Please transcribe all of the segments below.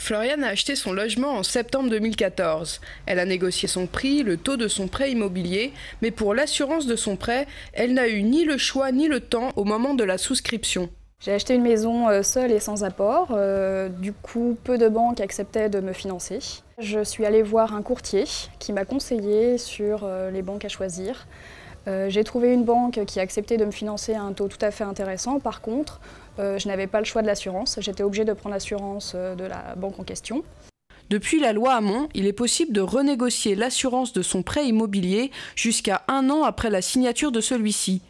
Floriane a acheté son logement en septembre 2014. Elle a négocié son prix, le taux de son prêt immobilier, mais pour l'assurance de son prêt, elle n'a eu ni le choix ni le temps au moment de la souscription. J'ai acheté une maison seule et sans apport, du coup peu de banques acceptaient de me financer. Je suis allée voir un courtier qui m'a conseillé sur les banques à choisir. J'ai trouvé une banque qui a accepté de me financer à un taux tout à fait intéressant. Par contre, je n'avais pas le choix de l'assurance. J'étais obligée de prendre l'assurance de la banque en question. Depuis la loi Hamon, il est possible de renégocier l'assurance de son prêt immobilier jusqu'à 1 an après la signature de celui-ci.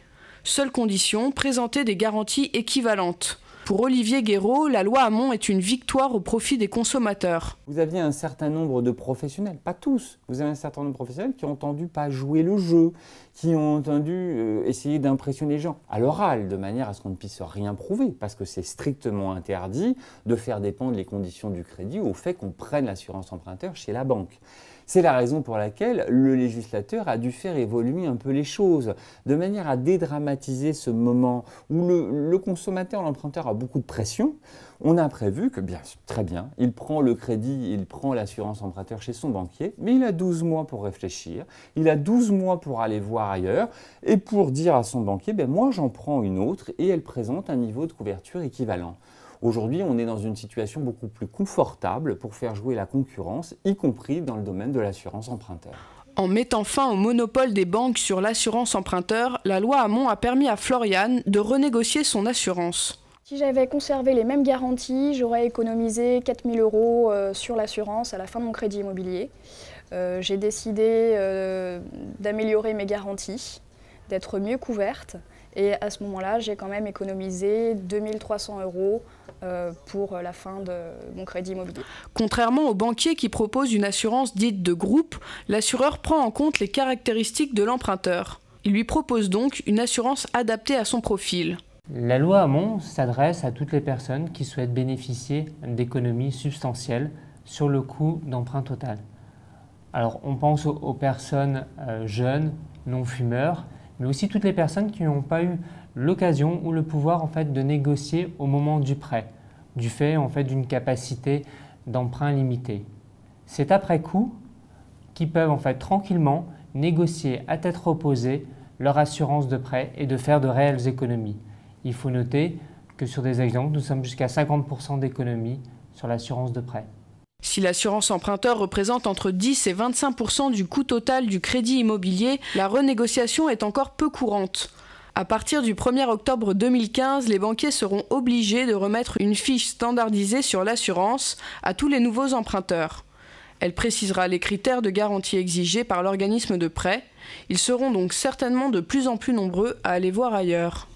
Seule condition, présenter des garanties équivalentes. Pour Olivier Guéraud, la loi Hamon est une victoire au profit des consommateurs. Vous aviez un certain nombre de professionnels, pas tous, vous avez un certain nombre de professionnels qui ont entendu pas jouer le jeu, qui ont entendu essayer d'impressionner les gens à l'oral, de manière à ce qu'on ne puisse rien prouver, parce que c'est strictement interdit de faire dépendre les conditions du crédit au fait qu'on prenne l'assurance emprunteur chez la banque. C'est la raison pour laquelle le législateur a dû faire évoluer un peu les choses, de manière à dédramatiser ce moment où le consommateur, l'emprunteur a beaucoup de pression. On a prévu que, très bien, il prend le crédit, il prend l'assurance emprunteur chez son banquier, mais il a 12 mois pour réfléchir, il a 12 mois pour aller voir ailleurs et pour dire à son banquier, moi j'en prends une autre et elle présente un niveau de couverture équivalent. Aujourd'hui, on est dans une situation beaucoup plus confortable pour faire jouer la concurrence, y compris dans le domaine de l'assurance emprunteur. En mettant fin au monopole des banques sur l'assurance emprunteur, la loi Hamon a permis à Floriane de renégocier son assurance. Si j'avais conservé les mêmes garanties, j'aurais économisé 4 000 € sur l'assurance à la fin de mon crédit immobilier. J'ai décidé d'améliorer mes garanties, d'être mieux couverte. Et à ce moment-là, j'ai quand même économisé 2 300 € pour la fin de mon crédit immobilier. Contrairement aux banquiers qui proposent une assurance dite de groupe, l'assureur prend en compte les caractéristiques de l'emprunteur. Il lui propose donc une assurance adaptée à son profil. La loi Hamon s'adresse à toutes les personnes qui souhaitent bénéficier d'économies substantielles sur le coût d'emprunt total. Alors on pense aux personnes jeunes, non-fumeurs, mais aussi toutes les personnes qui n'ont pas eu l'occasion ou le pouvoir de négocier au moment du prêt, du fait d'une capacité d'emprunt limitée. C'est après coup qu'ils peuvent tranquillement négocier à tête reposée leur assurance de prêt et de faire de réelles économies. Il faut noter que sur des exemples, nous sommes jusqu'à 50% d'économies sur l'assurance de prêt. Si l'assurance emprunteur représente entre 10 et 25% du coût total du crédit immobilier, la renégociation est encore peu courante. À partir du 1er octobre 2015, les banquiers seront obligés de remettre une fiche standardisée sur l'assurance à tous les nouveaux emprunteurs. Elle précisera les critères de garantie exigés par l'organisme de prêt. Ils seront donc certainement de plus en plus nombreux à aller voir ailleurs.